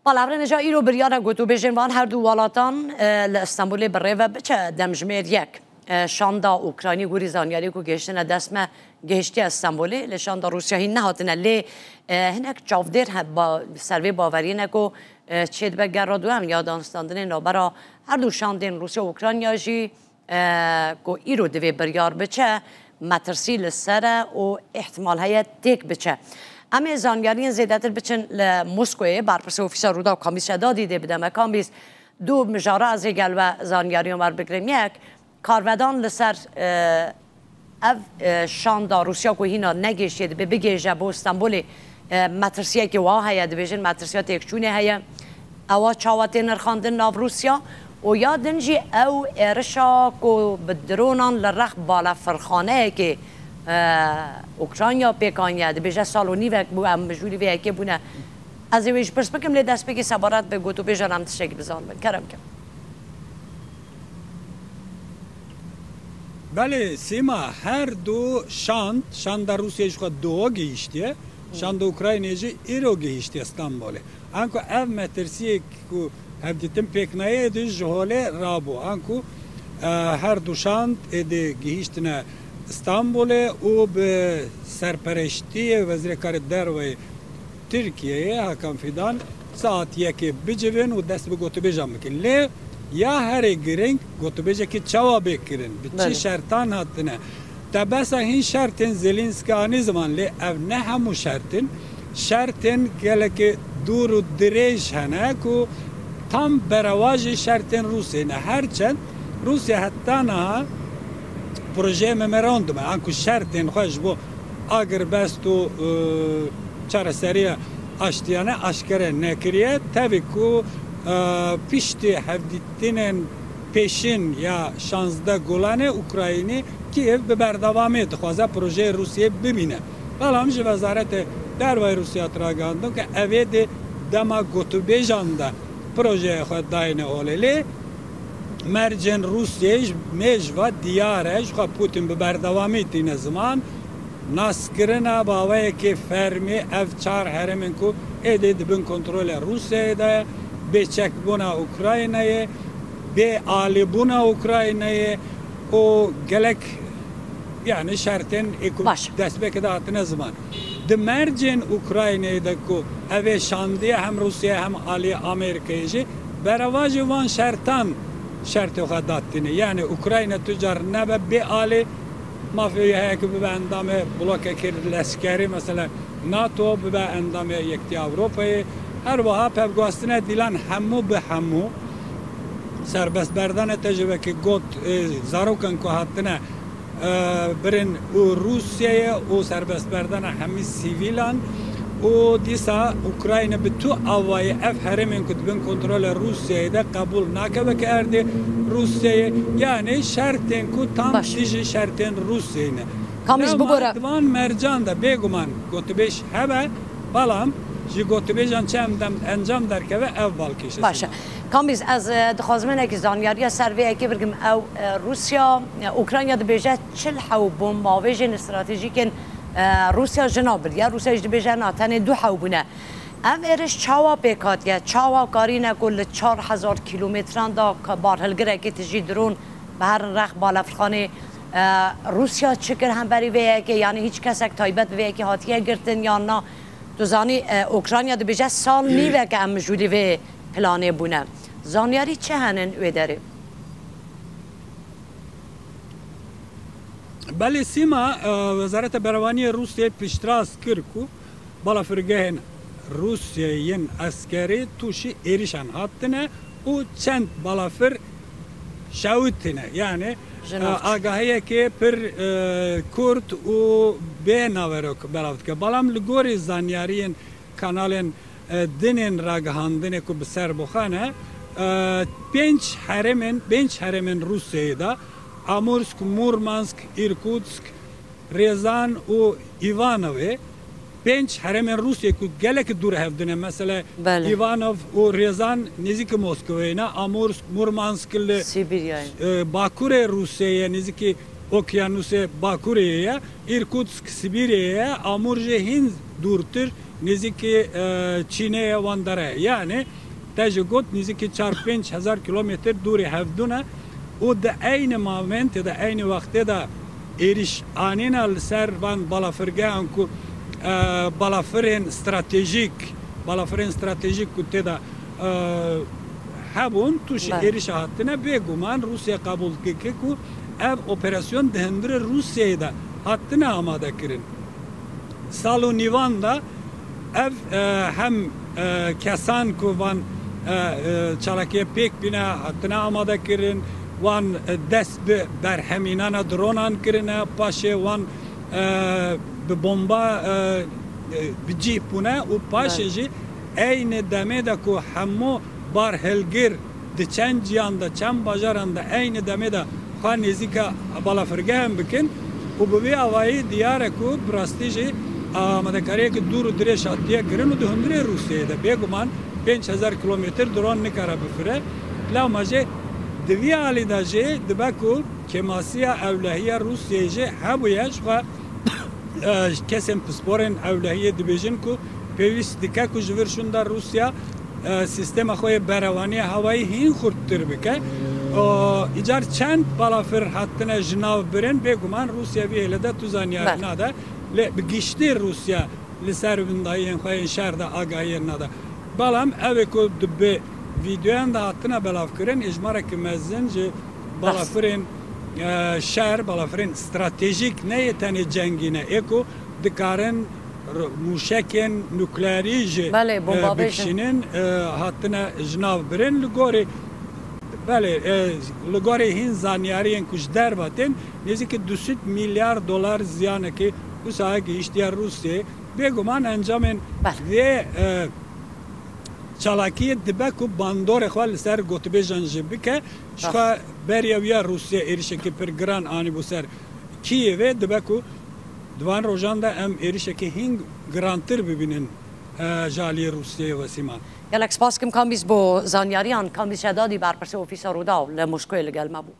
بالاورن جا ایرو بریانه گوتو بیشن وان هر دو ولاتان لاستانبول بره و بچه دمجمیر یک شاندا اوکراینی گوری زانیاری کو گشتن دسمه گشتی استانبولی لشاندا روسیا هی نهاتنه لی هنک جاودر با سروی باوری نکو چید بگر دو هم یادانستاندن نابرا هر دو شاندین روسیا و اوکراینیا جی کو ایرو دوی بریار بچه مترسی لسره و احتمال هیت تک بچه اما زانیاری زیادتر بچن لمسکوی برپرس اوفیسا رودا و کامیس شدادی ده بدم کامیس دو مجاره از گل و زانیاری عمر بگریم یک کارودان لسر اف شاندا روسیا کو هینا نگیشید به بگیجه با استانبولی مترسیه که واه هیا دویژن مترسیات یکچونه هیا اوا چاواتی نرخاندن ناو روسیا و یادنجی او ارشا کو بدرونان لرخ بالا فرخانه که اوکراینیا پیکانیا دویژه سالونی و بو ام مجوری و که بونه از ویش پرس بکم لی دست بگی سبارت به گوتو بیجانم تشکی بزان بند کرم کم بله سیما هر دو شاند روسیه خود دو گیشتیه شاند اوکراینیه ایرو گیشتی استانبوله انکو اف مترسیه که هفدیتم پیکنایه دو جهاله رابو انکو هر دو شاند ایده گیشتنه استانبوله و به سرپرشتی وزیر کار دروی ترکیه حکم فیدان ساعت یکی بجوین و دست به گوتو بیجام بکن لی یا هر گرنگ گوتو بیجا که چوا بکرن به چی شرطان هاتنه تا بسا هین شرطن زلینسک آنی زمان لی او نه همو شرطن گله که دور و دریج هنه که tam beravaji şartın Rusya'ya herçend Rusya hatta na proje memorandum anku şartın hoş bu agar bestu çareseriye aştiyane aşkare nekriye tabii ki pişti hevdittinin peşin ya şansda golane Ukrayni Kiev be berdavamı etxaza proje Rusya bibine. Balamcı wezarete dervay Rusya tragandın ki evde dema gotubejanda proje خود داینه اولی مرجن روسیه میجوا دیاره خود پوتین به بردوامی تین زمان ناسکرنا باوی که فرمی اف چار هرمن کو ایدید بین کنترل روسیه ده به چک بونا اوکراینه به آلی بونا اوکراینه و گلک yani şartın dest bekede atına zaman. De mercen Ukrayna'da ku eve şandiye hem Rusya hem Ali Amerika'yı beravacı van şartan şartı kadatını yani Ukrayna tüccar nebe bir Ali mafya ki be endamı bloke kirli askeri mesela NATO be endamı yekti Avrupa'yı her vaha pevgastine dilan hemu be hemu serbest berdane tecrübe ki got zarukan ku hattına برن و روسیه و سربست بردن همه سیویلان و دیسا اوکراین به تو آوای اف هرمین کتبن کنترل روسیه ده قبول نکرده کرده روسیه یعنی شرطن کو tam دیجی شرطن روسیه نه کامیز بگوره دوان مرجان ده بگمان گوتبش هبه بالام جی گوتبشان چه انجام در که اف بالکشه باشه کامیز از دخوازمنه که زانیاری سروی که برگم او روسیا اوکراینیا دبیجه چل حو بوم ماویجن استراتژیکن روسیا جنابر یا روسیا دبیجه ناتنه دو حو بونه ام ارش چاوا پیکات یا چاوا کاری نکل 4000 کیلومتران دا بارهلگره که تجی درون به هر رخ بالافرخانه روسیا چکر هم بری ویه که یعنی هیچ کسک تایبت ویه که هاتیه گرتن یا نه دوزانی اوکراینیا دبیجه سال نیوه که ام جوری وی پلانه بونه زانیاری چه هنن اوی داره؟ بله سیما وزارت بروانی روسیه پیشتراز کرد که بالا فرگهن روسیه اسکری توشی ایریشان هاتنه و چند بالا فر شاوتنه یعنی آگاهیه که پر کرد و به ناورک بلاود که بالام لگوری زانیارین کانالین دنین راگهاندنه که بسر بخانه پنج هرمن روسیه دا آمورسک، مورمانسک، ایرکوتسک، ریزان و ایوانوه پنج هرمن روسیه که گلک دور هفدنه مثلا ایوانوف و ریزان نزدیک مسکوه نه آمورسک، مورمانسک باکور روسیه نزدیک اوکیانوس باکوریه ایرکوتسک سیبیریه آمورجه هند دورتر نزدیکی چینه وان داره یعنی تجگوت نزدیکی 4-5 هزار کیلومتر دوری هفدونه و در این مومنت در این وقت در ایریش آنینا لسر وان بالافرگه انکو بالافرین استراتژیک کتی دا هبون توش ایریش هاتنه بگومان روسیه قبول که که ev operasyon dehindire Rusya'da hattına amade kirin. Salu Nivan'da ev hem kesan ku van çalakiye pek bina hattına amade kirin. Van dest berheminana dronan kirine paşe van bir bomba bir cipune u paşeci aynı demede ku hemmo bar helgir de çen ciyanda çen bajaranda aynı demede خان نزدیک بالافرگه هم بکن و به اوایی دیاره کو براستیجی آماده کاری که دور و دریش آتیه کرن و دهندره روسیه ده بگمان 5000 کیلومتر درون نکاره بفره لو ماجه دوی آلی دا جه دبکو کماسیا اولهیه روسیه جه هبویش و کسیم پسپورن اولهیه دبیجن کو پیویست دیکه کو جورشون در روسیه سیستم خوی بروانی هوایی هین خورتر بکه ایجار چند بالافر حتنا جناو برن بگمان روسیا ویله ده تو زانیار ناده بگیشتی روسیا لسر بندایی خوی شهر ده آگاهی ناده بالام اوه کو دبه ویدیوان ده حتنا بلاف کرن اجماره که مزن جه بالافرین شهر بالافرین استراتژیک نه تنی جنگینه اکو دکارن موشکن نوکلری جه بکشینن حتنا جناو برن لگوری بله لگوری هین زانیاریین کش در باتن نزدیک 200 میلیارد دلار زیانه که اوسای گیشتیار روسیه بگمان انجامن و چالاکی دبکو باندور خوال سر گوتبه جنجبی که شخوا بریاویا روسیه ایرشه که پر گران آنی بو سر کیوه دبکو دوان روزان دا ام ایرشه که هنگ گرانتر ببینن جالی روسیه و سیمان گلک سپاس کم کامیز بو زانیاریان کامیز شدادی برپرس اوفیسا رودا لمشکوی لگل مبو